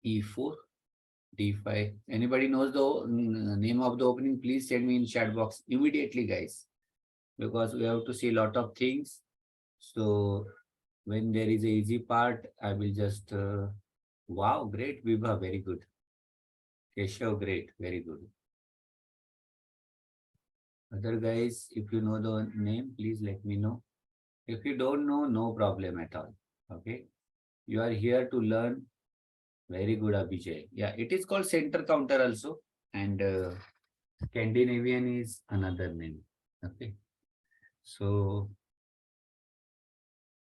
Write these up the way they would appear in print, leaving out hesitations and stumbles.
E4, D5. Anybody knows the name of the opening? Please send me in chat box immediately, guys, because we have to see a lot of things. So when there is a easy part, I will just, wow, great, Vibha, very good. Keshav, great, very good. Other guys, if you know the name, please let me know. If you don't know, no problem at all. Okay. You are here to learn. Very good, Abhijay. Yeah, it is called center counter also. And Scandinavian is another name. Okay. So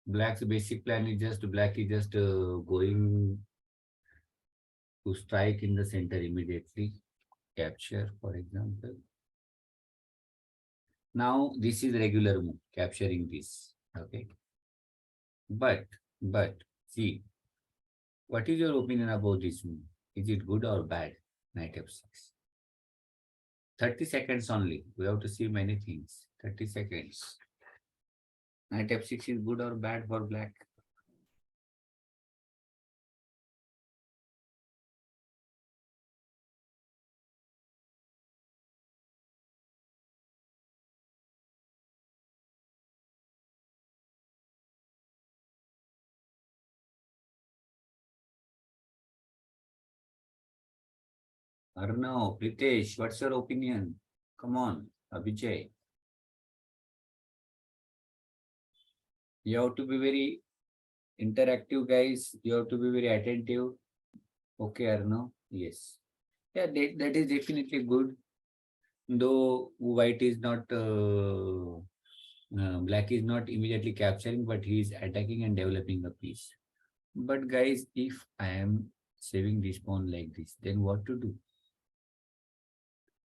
black's basic plan is just black is just going to strike in the center immediately. Capture, for example. Now this is regular move, capturing this. Okay. But, but, see, what is your opinion about this move? Is it good or bad? Knight f6. 30 seconds only. We have to see many things. 30 seconds. Knight f6 is good or bad for black? Arnav, Pritesh, what's your opinion? Come on, Abhijay. You have to be very interactive, guys. You have to be very attentive. Okay, Arnav. Yes. Yeah, that is definitely good. Though white is not, black is not immediately capturing, but he is attacking and developing a piece. But guys, if I am saving this pawn like this, then what to do?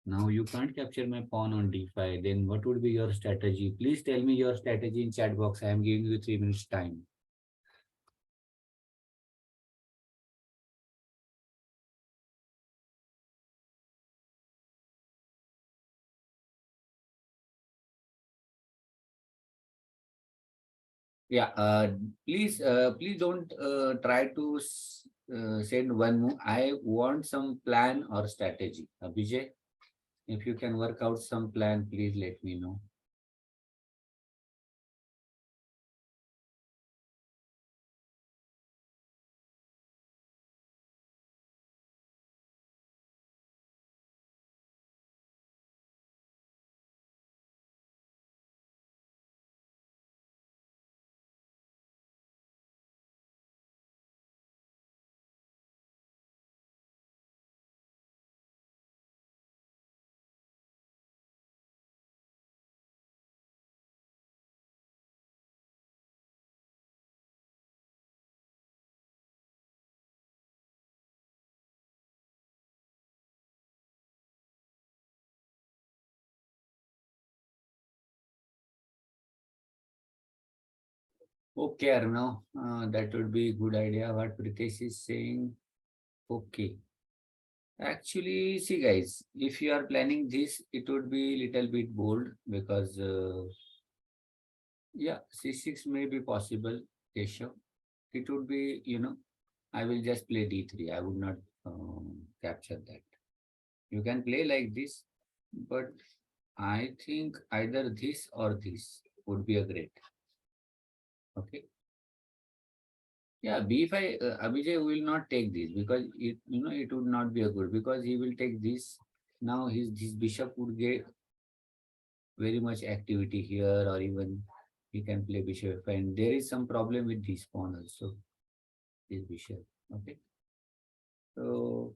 Now you can't capture my pawn on d5. Then what would be your strategy? Please tell me your strategy in chat box. I am giving you 3 minutes time. Yeah, please don't try to send one move. I want some plan or strategy. Abhijay, if you can work out some plan, please let me know. Okay, Arnav, that would be a good idea. What Pritesh is saying. Okay. Actually, see guys, if you are planning this, it would be little bit bold because, yeah, C6 may be possible, Keshav. It would be, I will just play D3. I would not capture that. You can play like this, but I think either this or this would be a great. Okay. Yeah, B5, Abhijay will not take this because it would not be a good because he will take this. Now his bishop would get very much activity here, or even he can play bishop, and there is some problem with this pawn also, this bishop. Okay. So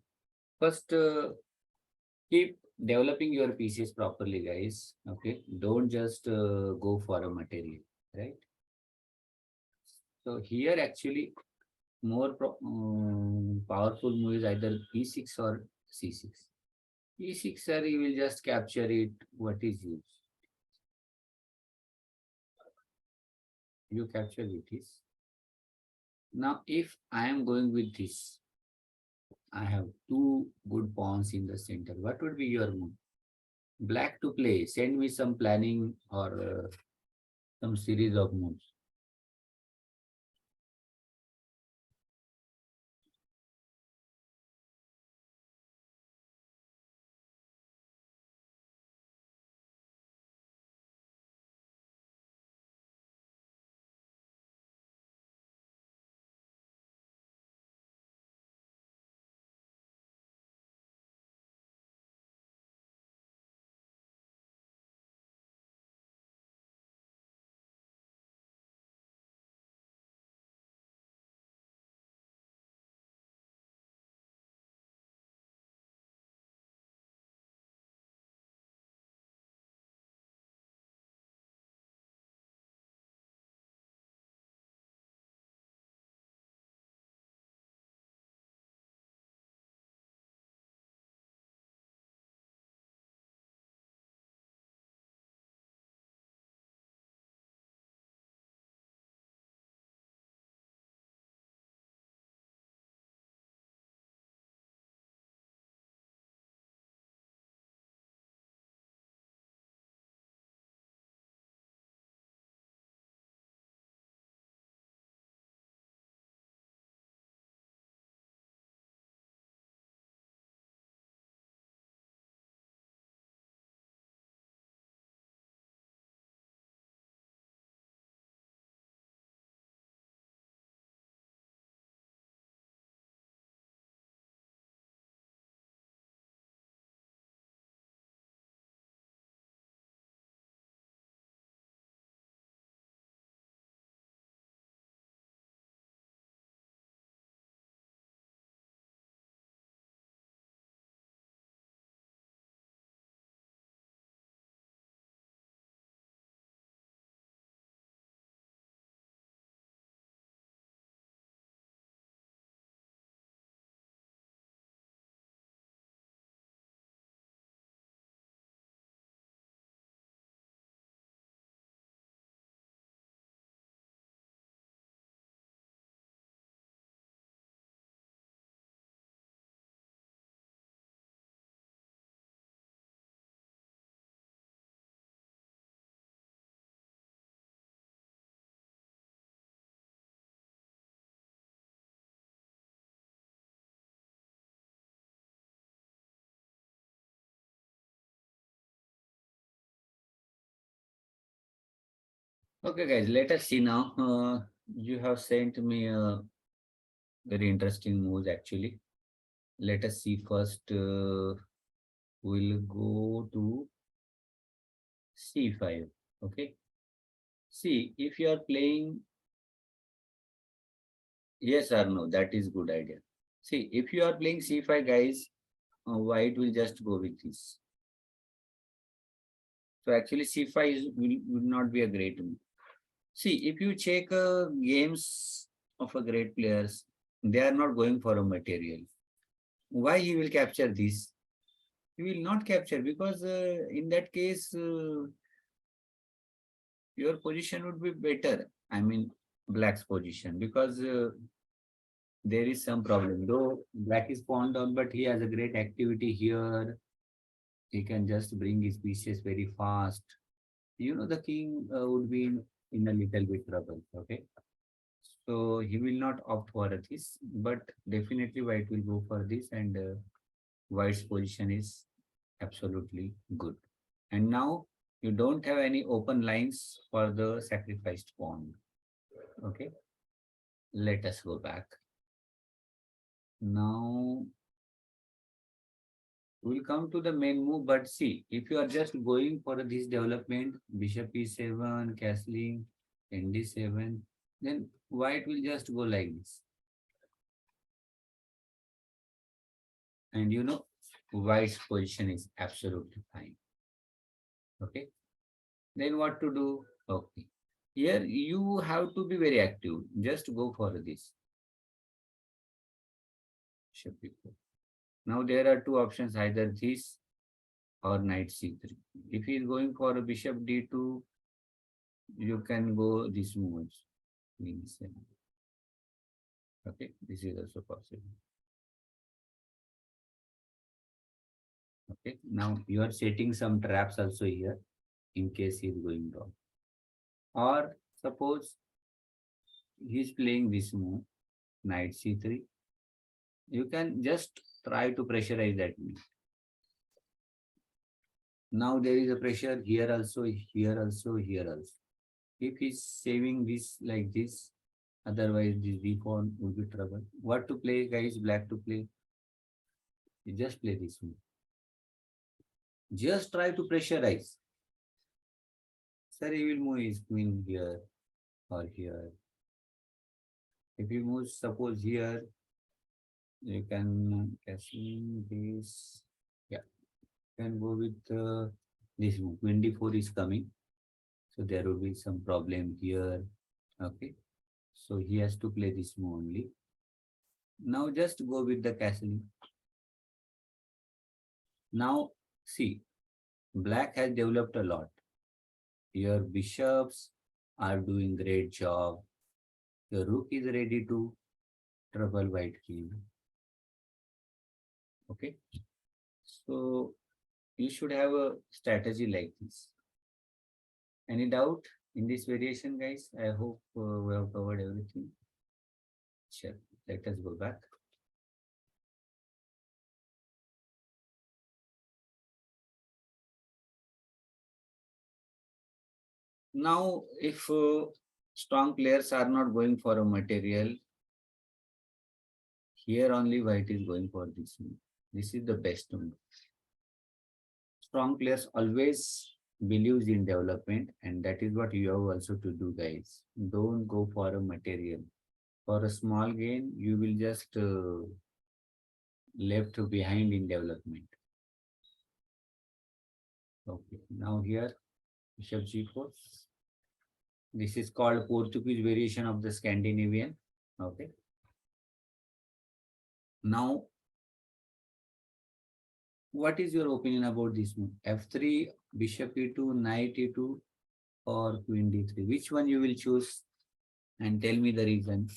first, keep developing your pieces properly, guys. Okay. Don't just go for a material, right? So here actually more powerful move is either e6 or c6. E6, sir, you will just capture it. What is use? You capture it is. Now, if I am going with this, I have two good pawns in the center. What would be your move? Black to play. Send me some planning or some series of moves. Okay, guys, let us see now. You have sent me a very interesting moves actually. Let us see first. We'll go to C5. Okay. See, if you are playing yes or no, that is good idea. See, if you are playing C5, guys, white will just go with this. So actually, C5 will not be a great move. See, if you check games of a great players, they are not going for a material. Why he will capture this? He will not capture because in that case, your position would be better. I mean, black's position because there is some problem. Though black is pawned down, but he has a great activity here. He can just bring his pieces very fast. You know, the king would be in a little bit trouble. Okay. So he will not opt for this, but definitely white will go for this, and white's position is absolutely good. And now you don't have any open lines for the sacrificed pawn. Okay, let us go back. Now we'll come to the main move, but see, if you are just going for this development, bishop e7, castling, nd7, then white will just go like this. And you know, white's position is absolutely fine. Okay, then what to do? Okay, here you have to be very active. Just go for this. Bishop e4. Now there are two options, either this or knight c3. If he is going for a bishop d2, you can go this move. Queen e7. Okay, this is also possible. Okay, now you are setting some traps also here in case he is going wrong. Or suppose he is playing this move, knight c3. You can just try to pressurize that move. Now there is a pressure here also, here also, here also. If he's saving this like this, otherwise this d pawn will be trouble. What to play, guys? Black to play. You just play this move. Just try to pressurize. Sir, he will move his queen here or here. If you move, suppose here, you can castle this. Yeah, you can go with this move. Queen d4 is coming. So there will be some problem here. Okay. So he has to play this move only. Now just go with the castling. Now see, black has developed a lot. Your bishops are doing great job. Your rook is ready to trouble white king. Okay. So you should have a strategy like this. Any doubt in this variation, guys? I hope we have covered everything. Sure. Let us go back. Now, if strong players are not going for a material, here only white is going for this move. This is the best move. Strong players always believes in development, and that is what you have also to do, guys. Don't go for a material. For a small gain, you will just left behind in development. Okay, now here bishop g4. This is called Portuguese variation of the Scandinavian. Okay. Now, what is your opinion about this move? F3, bishop e2, knight e2, or queen d3? Which one you will choose? And tell me the reason.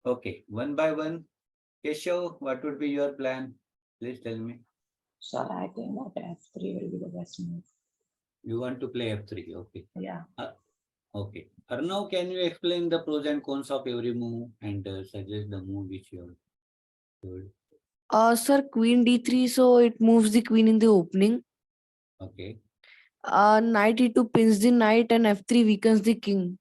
Okay, one by one. Keshav, what would be your plan? Please tell me. So I think that F3 will be the best move. You want to play F3, okay. Yeah. Uh, okay. Arnav, can you explain the pros and cons of every move and suggest the move which you have told? Sir, queen d3, so it moves the queen in the opening. Okay. Knight e2 pins the knight and f3 weakens the king.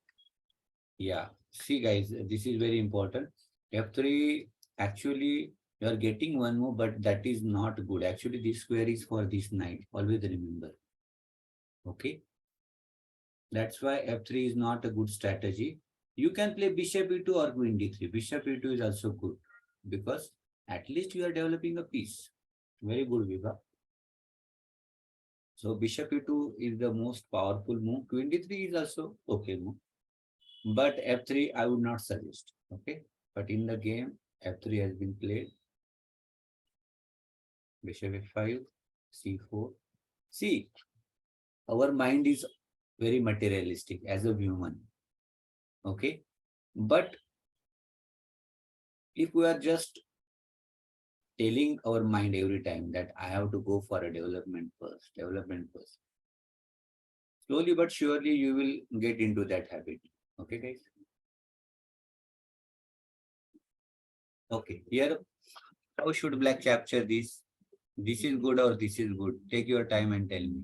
Yeah. See, guys, this is very important. F3, actually, you are getting one move, but that is not good. Actually, this square is for this knight. Always remember. Okay. That's why F3 is not a good strategy. You can play bishop e2 or queen d3. Bishop e2 is also good because at least you are developing a piece. Very good, Vibha. So bishop e2 is the most powerful move. Queen d3 is also okay move. But f3 I would not suggest. Okay. But in the game, f3 has been played. Bishop f5, c4. See, our mind is very materialistic as a human. Okay. But if we are just telling our mind every time that I have to go for a development first. Slowly but surely you will get into that habit. Okay, guys? Okay, here, how should black capture this? This is good or this is good? Take your time and tell me.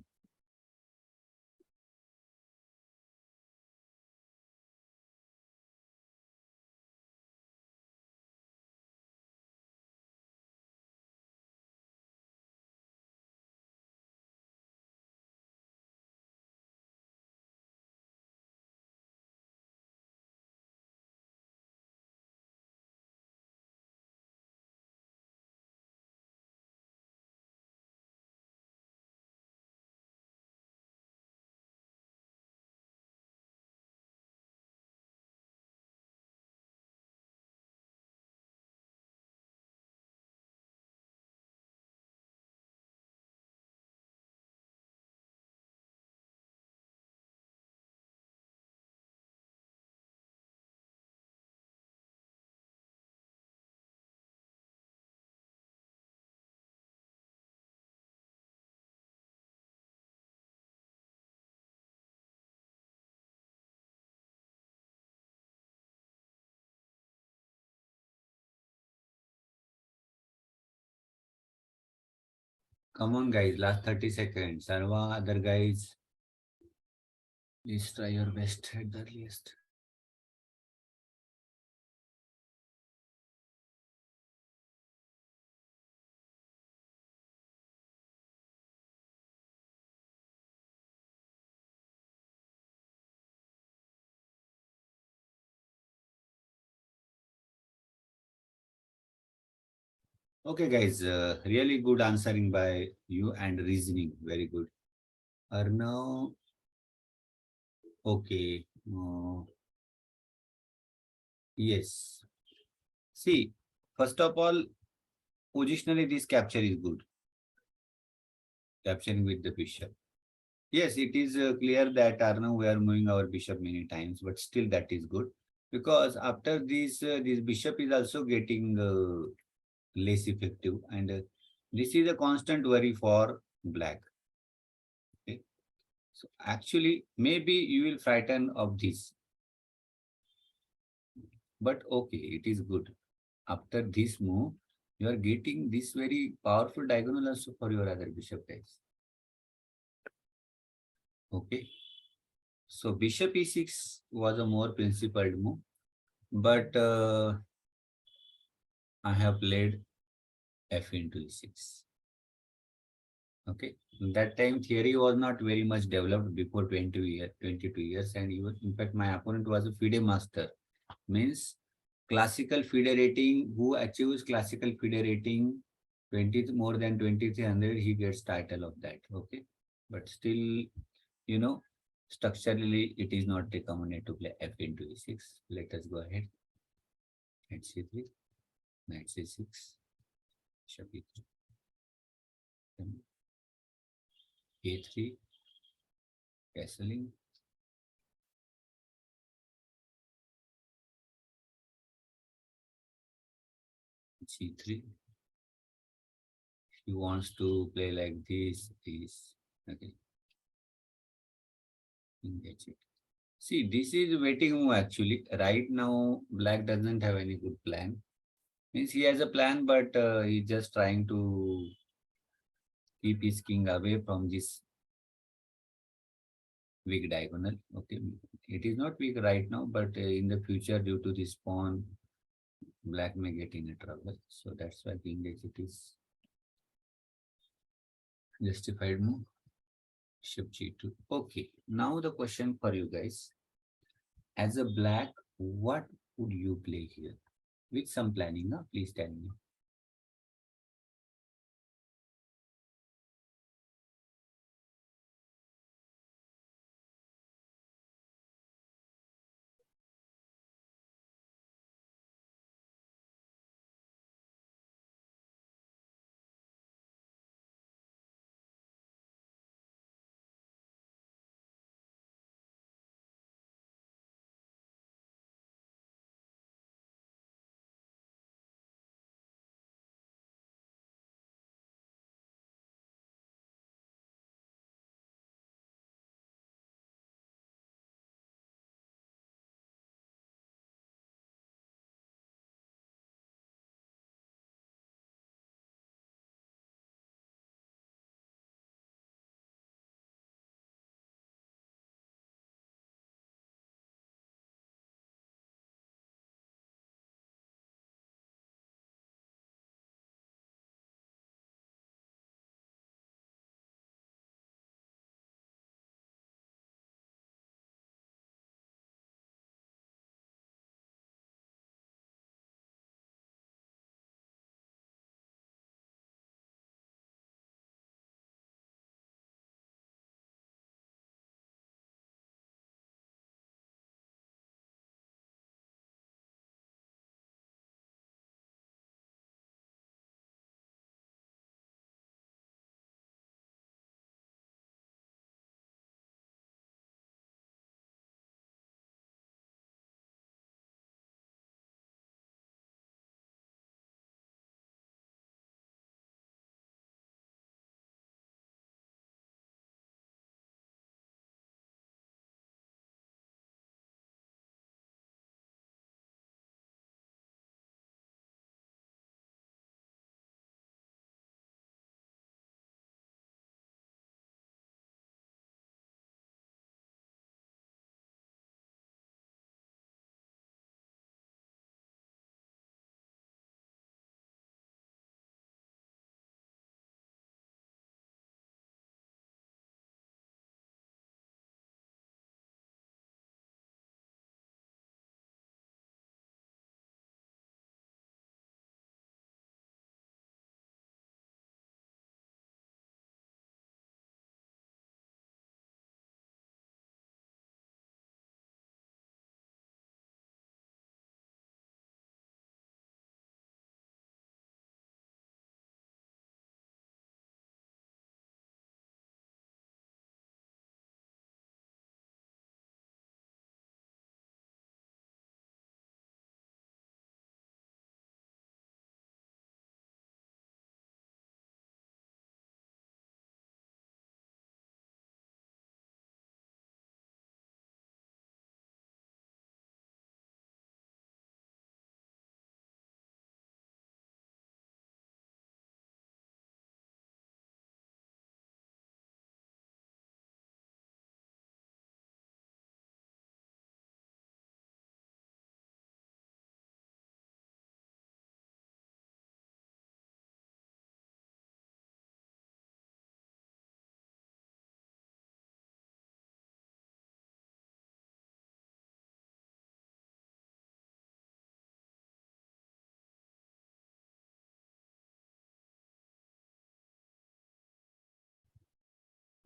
Come on, guys, last 30 seconds. Sarva, other guys, please try your best at the earliest. Okay, guys, really good answering by you and reasoning. Very good. Arnav, okay. Yes. See, first of all, positionally, this capture is good. Capturing with the bishop. Yes, it is clear that Arnav, we are moving our bishop many times, but still that is good because after this bishop is also getting less effective, and this is a constant worry for black. Okay, so actually, maybe you will frighten of this, but okay, it is good. After this move, you are getting this very powerful diagonal also for your other bishop guys. Okay. So bishop e6 was a more principled move, but I have played f into e6. Okay. That time theory was not very much developed before 22 years, and even in fact my opponent was a FIDE master. Means classical FIDE rating. Who achieves classical FIDE rating 20 more than 2300, he gets title of that. Okay. But still, structurally it is not recommended to play f into e6. Let us go ahead. Knight c3, knight c6, bishop e3, then a3, castling, G3. He wants to play like this, okay. Engage it. See, this is waiting move actually. Right now, black doesn't have any good plan. Means he has a plan, but he's just trying to keep his king away from this weak diagonal. Okay, it is not weak right now, but in the future, due to this pawn, black may get in a trouble. So that's why king exit is justified move. Bishop g2. Okay, now the question for you guys. As a black, what would you play here? With some planning, no? Please tell me.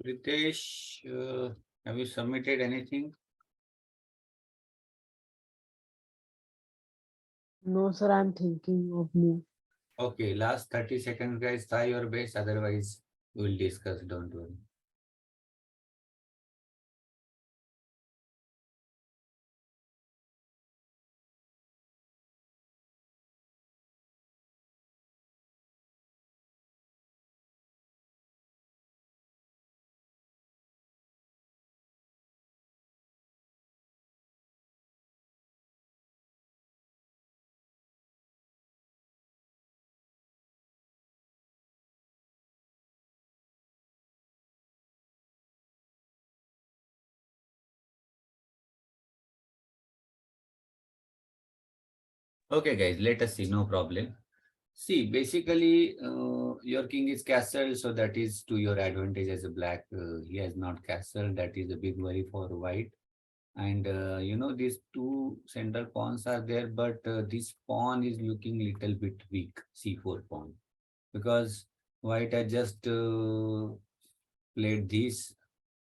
Ritesh, have you submitted anything? No, sir, I'm thinking of move. Okay, last 30 seconds, guys. Try your best. Otherwise, we'll discuss. Don't worry. Okay, guys, let us see. No problem. See, basically, your king is castled, so that is to your advantage as a black. He has not castled. That is a big worry for white. And these two central pawns are there, but this pawn is looking little bit weak. C4 pawn, because white has just played this.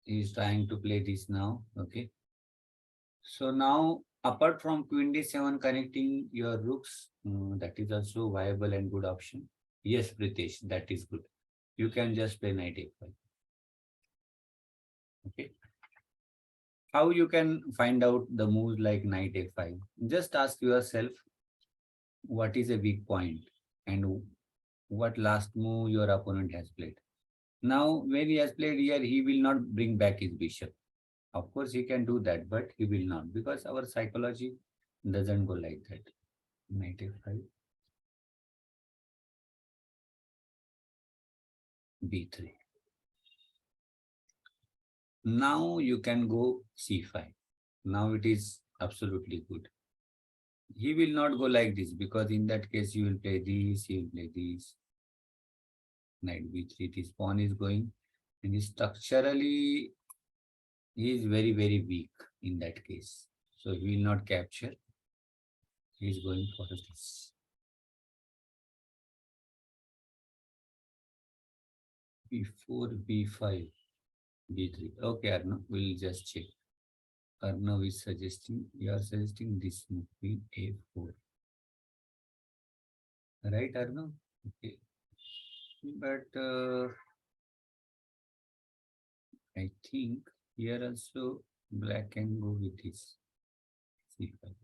He is trying to play this now. Okay. So now, apart from queen d7 connecting your rooks, that is also viable and good option. Yes, Pritesh, that is good. You can just play knight a5. Okay. How you can find out the moves like knight a5? Just ask yourself what is a weak point and what last move your opponent has played. Now, when he has played here, he will not bring back his bishop. Of course, he can do that, but he will not because our psychology doesn't go like that. Knight a5, b3. Now you can go c5. Now it is absolutely good. He will not go like this because in that case you will play this, you will play this. Knight b3, this pawn is going and structurally he is very, very weak in that case. So he will not capture. He is going for this. b4, b5, b3. Okay, Arnav, we'll just check. Arnav is suggesting, you are suggesting this move, queen a4. Right, Arnav? Okay. But I think here also black can go with this c5.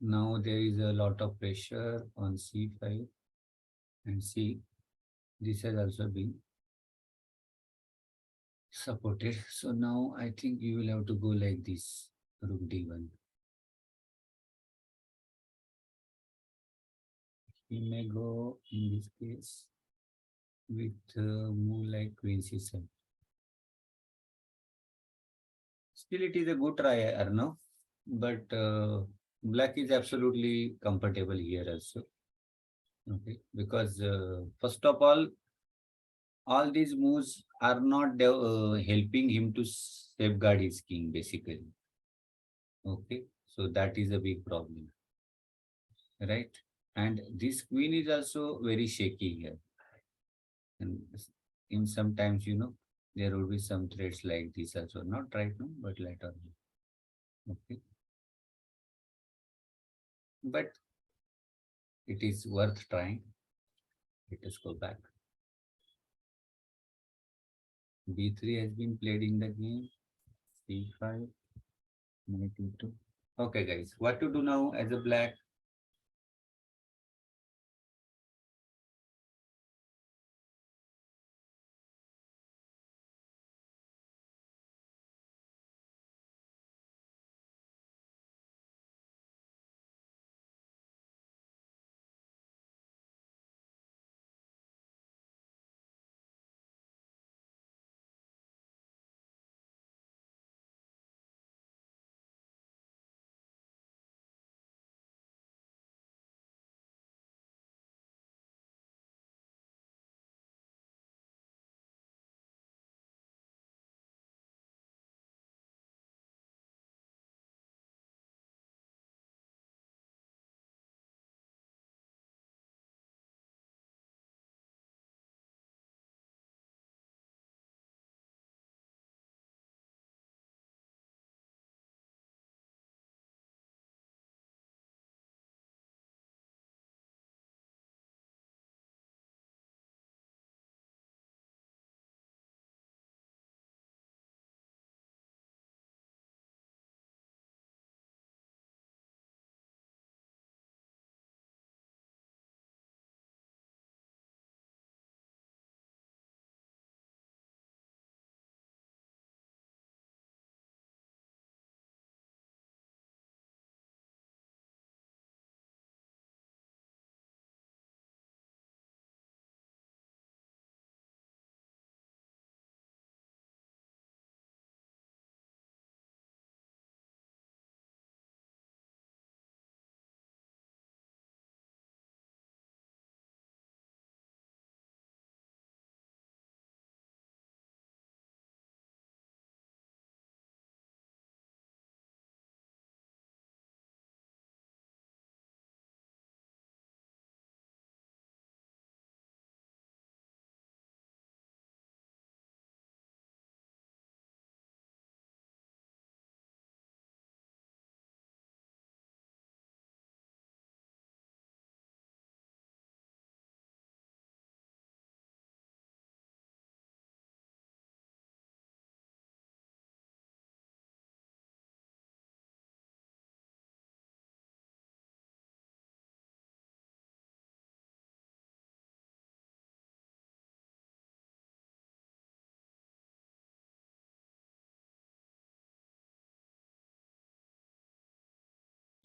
Now there is a lot of pressure on c5 and see this has also been supported. So now I think you will have to go like this, rook d1. He may go in this case with move like queen c7. Still it is a good try, Arnav, but black is absolutely comfortable here also. Okay, because first of all these moves are not helping him to safeguard his king basically. Okay, so that is a big problem, right? And this queen is also very shaky here. And in sometimes, there will be some threats like this also. Not right now, but later on. Okay. But it is worth trying. Let us go back. B3 has been played in the game. C5, knight e2. Okay, guys, what to do now as a black?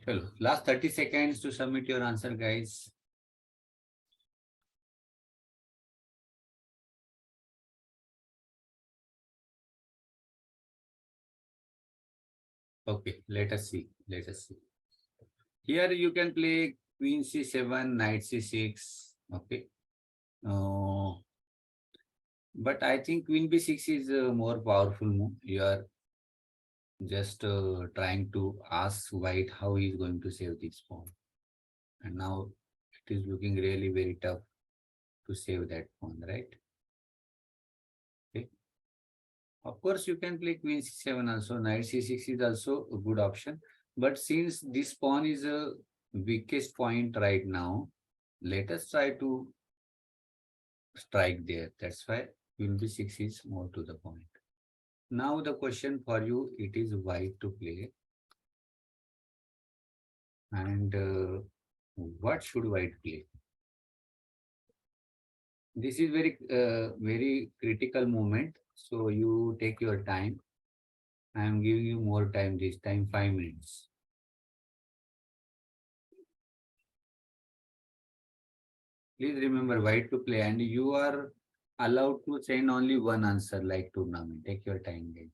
Chalo, last 30 seconds to submit your answer, guys. Okay, let us see. Let us see. Here you can play Queen C7, Knight C6. Okay. Uh, but I think Queen B6 is a more powerful move. You are just trying to ask White how he is going to save this pawn. And now it is looking really very tough to save that pawn, right? Okay. Of course, you can play Queen C7 also. Knight C6 is also a good option. But since this pawn is a weakest point right now, let us try to strike there. That's why Queen B6 is more to the point. Now the question for you, it is White to play. And what should White play? This is very critical moment. So you take your time. I am giving you more time this time, 5 minutes. Please remember White to play, and you are allowed to send only one answer like tournament. Take your time, guys.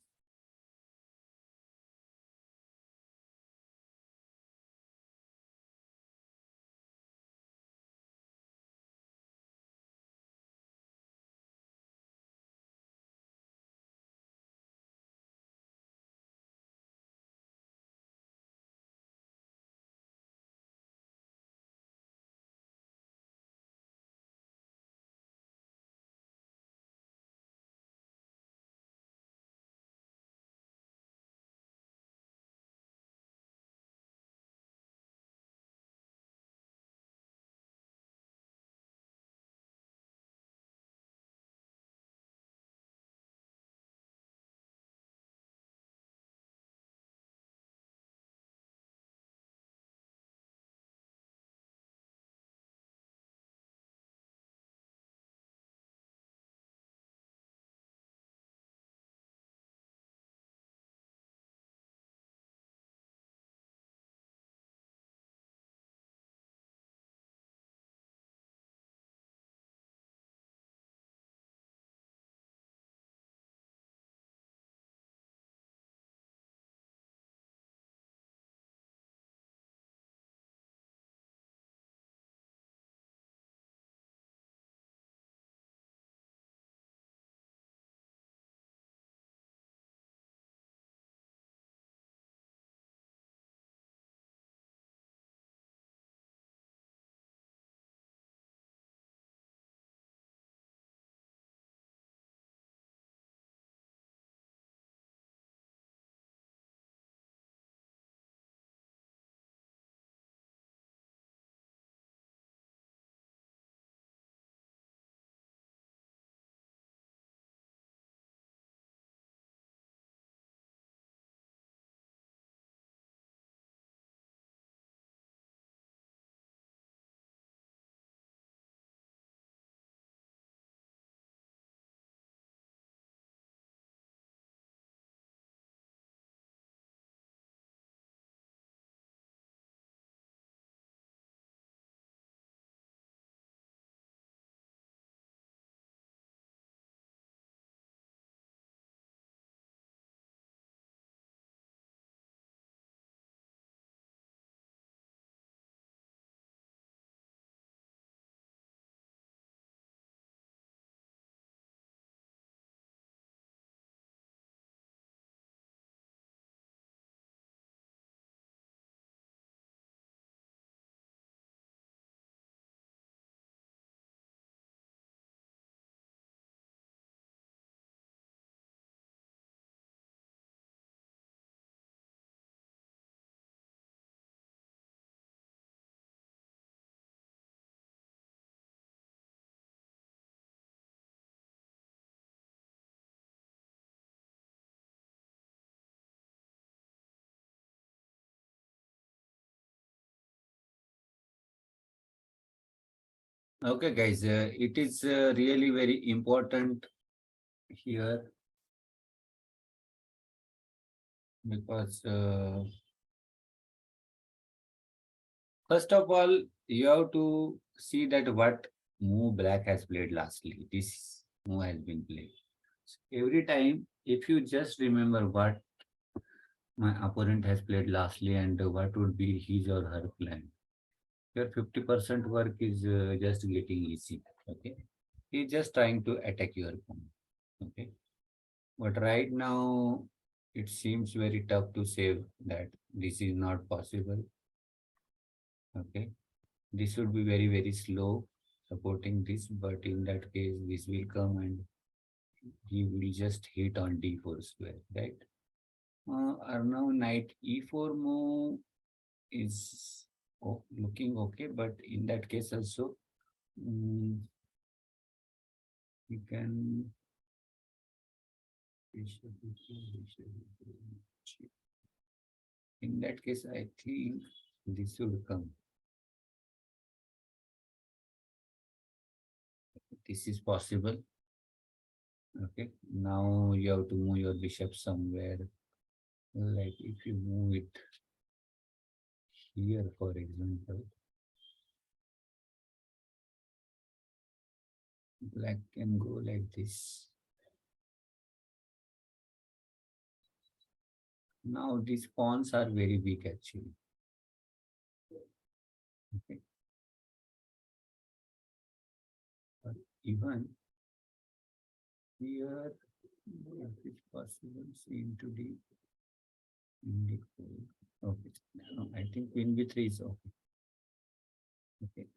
Okay, guys, it is really very important here because First of all, you have to see that what move black has played lastly. This move has been played. Every time, if you just remember what my opponent has played lastly and what would be his or her plan, your 50% work is just getting easy. Okay. He's just trying to attack your pawn. Okay. But right now, it seems very tough to say that this is not possible. Okay. This would be very, very slow supporting this, but in that case, this will come and he will just hit on d4 square, right? Now knight e4 move is looking okay, but in that case also, mm, you can. In that case, I think this should come. This is possible. Okay. Now you have to move your bishop somewhere. Like if you move it here, for example, black can go like this. Now these pawns are very weak actually. Okay. But even here, it is possible, c into d, in d4. Okay. No, I think queen b3 is okay. Okay.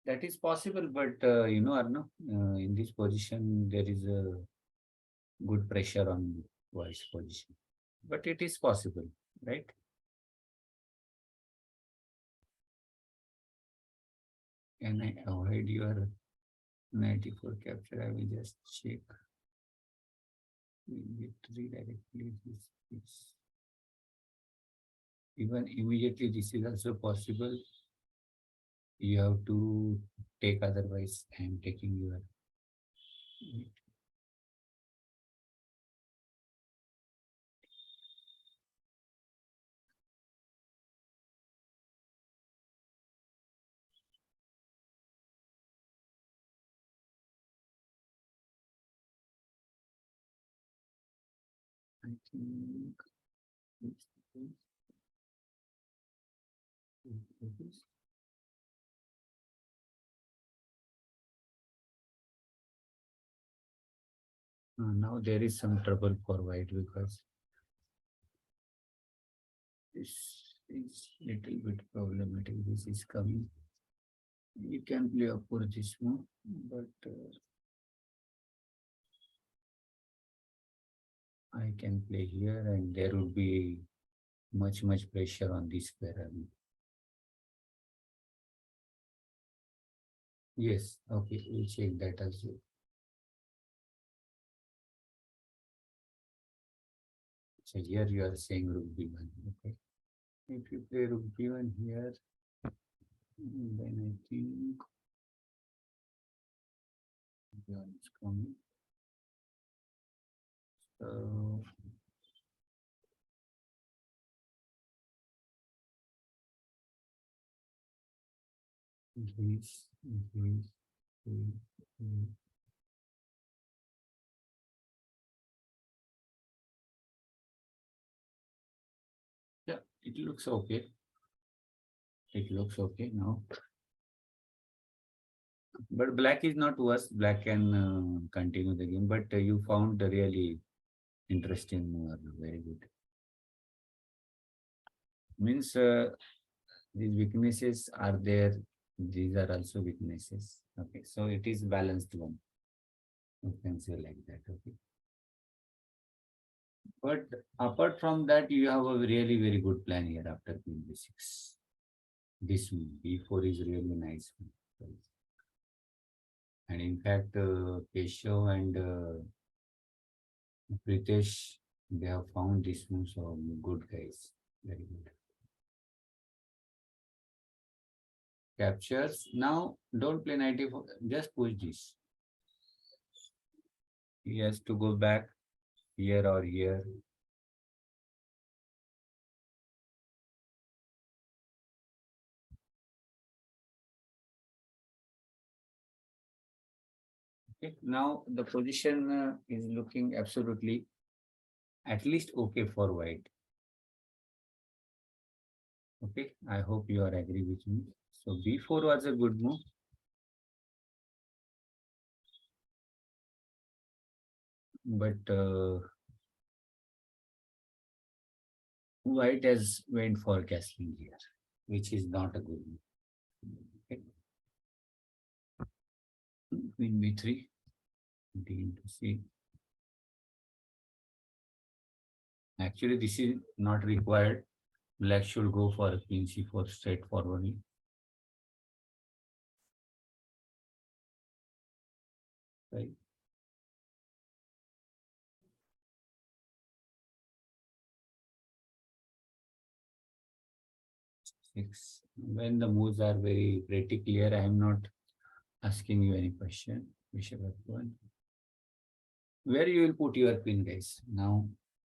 That is possible, but Arno, in this position, there is a good pressure on voice position. But it is possible, right? Can I avoid your 94 capture? I will just check. Victory directly. Even immediately, this is also possible. You have to take, otherwise, I am taking your. I think. Now there is some trouble for white because this is little bit problematic. This is coming. You can play up for this move, but I can play here and there would be much pressure on this square. Yes, okay, we'll check that as well. So here you are saying rook b1, okay. If you play rook b1 here, then I think b1 is coming. So this. Yeah, it looks okay. It looks okay now. But black is not worse. Black can continue the game. But you found a really interesting, very good. Means these weaknesses are there. These are also weaknesses. Okay, so it is balanced one. You can say like that. Okay. But apart from that, you have a really very good plan here after queen b6. This one, b4 is really nice one. And in fact, Keshav and Pritesh, they have found this one, so good guys. Very good. Captures. Now, don't play 94, just push this. He has to go back here or here. Okay, now the position is looking absolutely at least okay for white. Okay, I hope you are agree with me. So B4 was a good move. But white has went for castling here, which is not a good move. Okay. Queen B3, D into C. Actually, this is not required. Black should go for Queen C4 straightforwardly. Right. Six. When the moves are very pretty clear, I am not asking you any question. Bishop F1. Where you will put your queen, guys? Now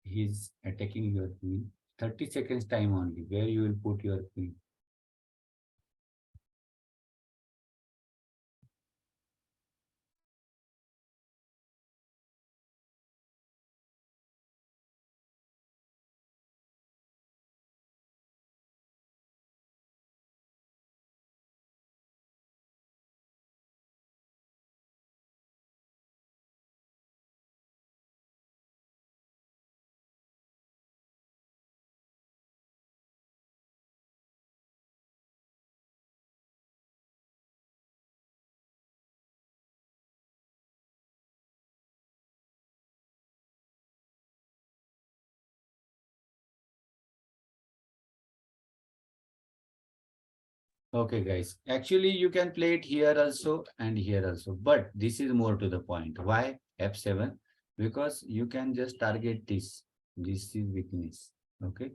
he's attacking your queen. 30 seconds time only. Where you will put your queen? Okay, guys. Actually, you can play it here also and here also, but this is more to the point. Why F7? Because you can just target this. This is weakness. Okay.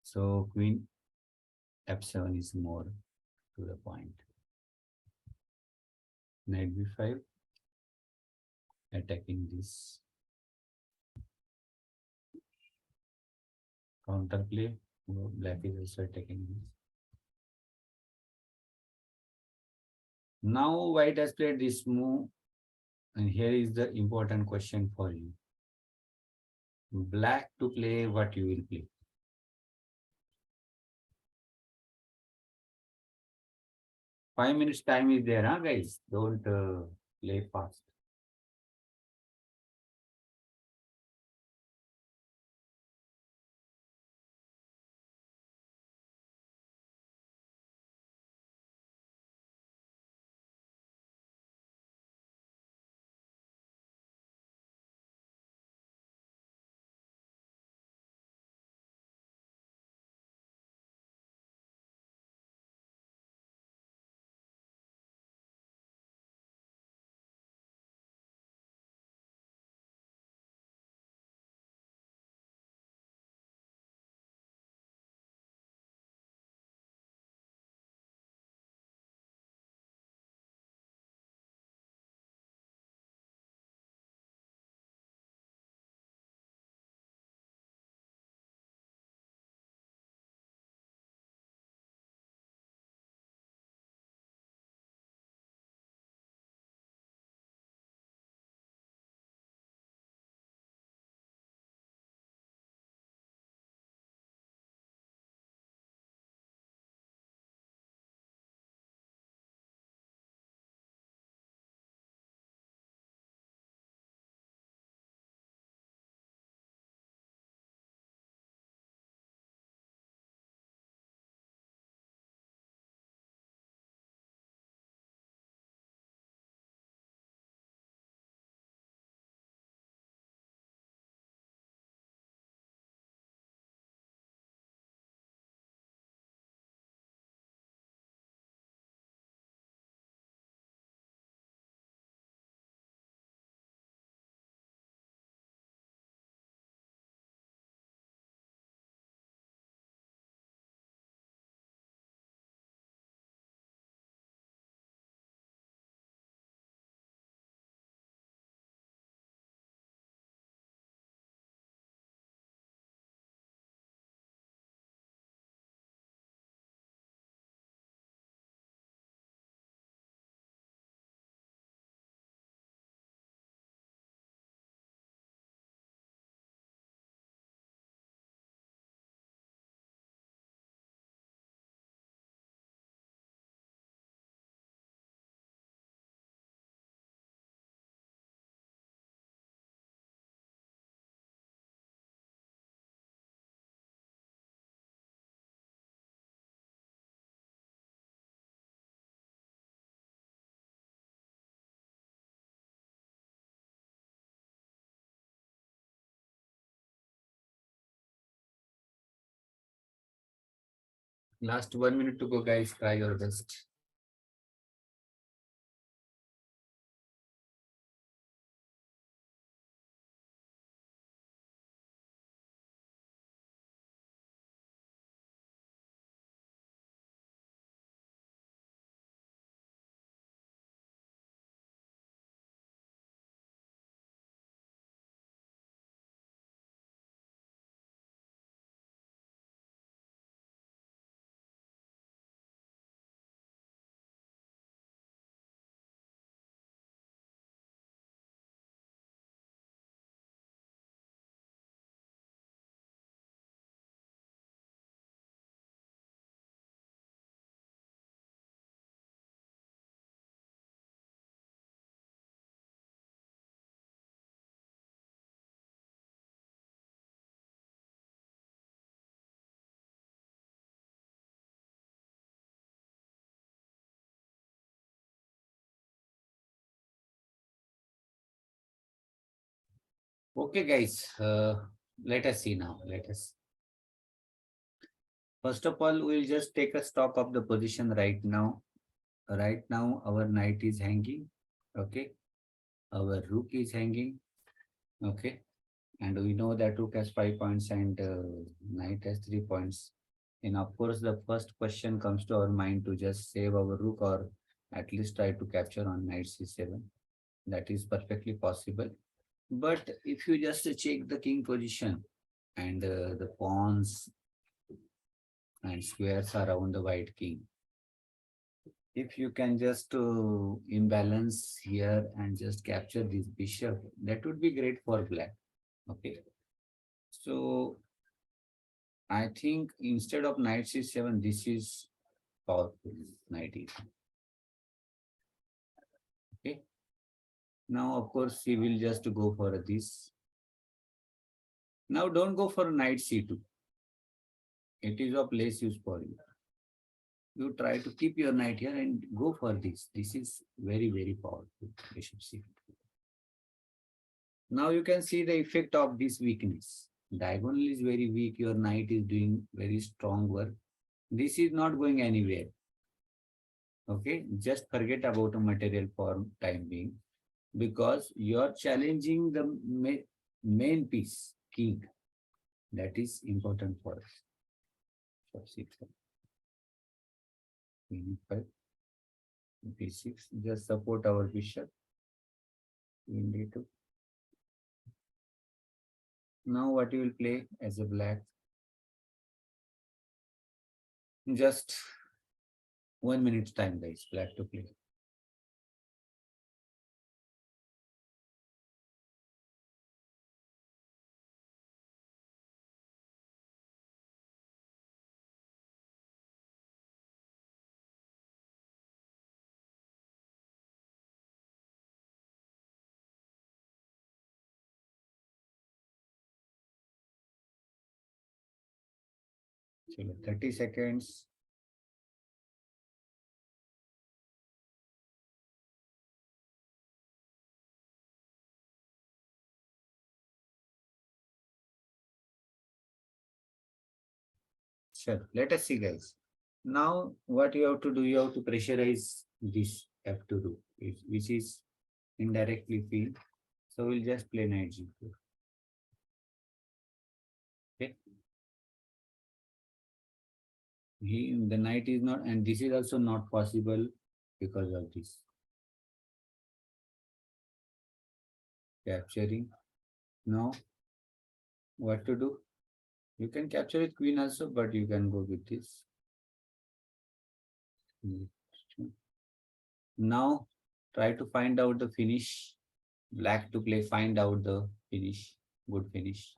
So Queen F7 is more to the point. Knight B5, attacking this. Counter play. Black is also attacking this. Now white has played this move, and here is the important question for you. Black to play, what you will play? 5 minutes time is there, huh, guys? Don't play fast. Last 1 minute to go, guys. Try your best. Okay, guys. Let us see now. Let us. First of all, we'll just take a stock of the position right now. Right now, our knight is hanging. Okay. Our rook is hanging. Okay. And we know that rook has 5 points and knight has 3 points. And of course, the first question comes to our mind to just save our rook or at least try to capture on knight c7. That is perfectly possible. But if you just check the king position and the pawns and squares are around the white king, if you can just imbalance here and just capture this bishop, that would be great for black. Okay. So I think instead of knight c7, this is powerful. Knight e7. Okay. Now, of course, he will just go for this. Now, don't go for knight c2. It is of less use for you. You try to keep your knight here and go for this. This is very, very powerful. Bishop c2. Now you can see the effect of this weakness. Diagonal is very weak. Your knight is doing very strong work. This is not going anywhere. Okay, just forget about a material for time being, because you are challenging the main piece, king. That is important for us. Queen e5, b6. Just support our bishop. Queen d2. Now what you will play as a black? Just 1 minute time, guys. Black to play. So 30 seconds. Sure. Let us see, guys. Now, what you have to do, you have to pressurize this F2 rook, which is indirectly feel. So we'll just play knight g4. Okay. The knight is not, and this is also not possible because of this. Capturing. Now, what to do? You can capture with queen also, but you can go with this. Now, try to find out the finish. Black to play, find out the finish. Good finish.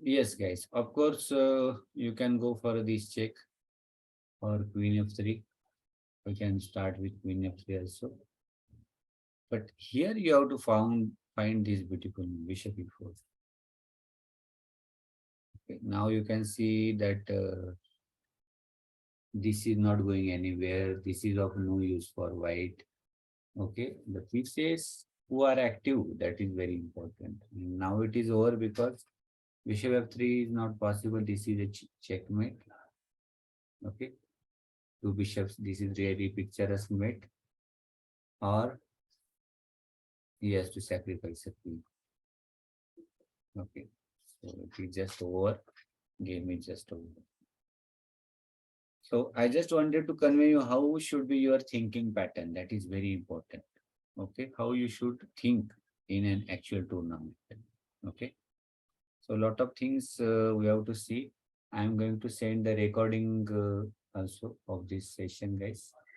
Yes, guys. Of course, you can go for this check for Queen F3. We can start with Queen F3 also. But here you have to find this beautiful Bishop E4. Okay. Now you can see that this is not going anywhere. This is of no use for white. Okay. The pieces who are active, that is very important. Now it is over because Bishop F3 is not possible. This is a checkmate. Okay. Two bishops. This is really picturesque mate. Or he has to sacrifice a queen. Okay. So it is just over. Game is just over. So I just wanted to convey you how should be your thinking pattern. That is very important. Okay. How you should think in an actual tournament. Okay. So a lot of things we have to see. I'm going to send the recording also of this session, guys.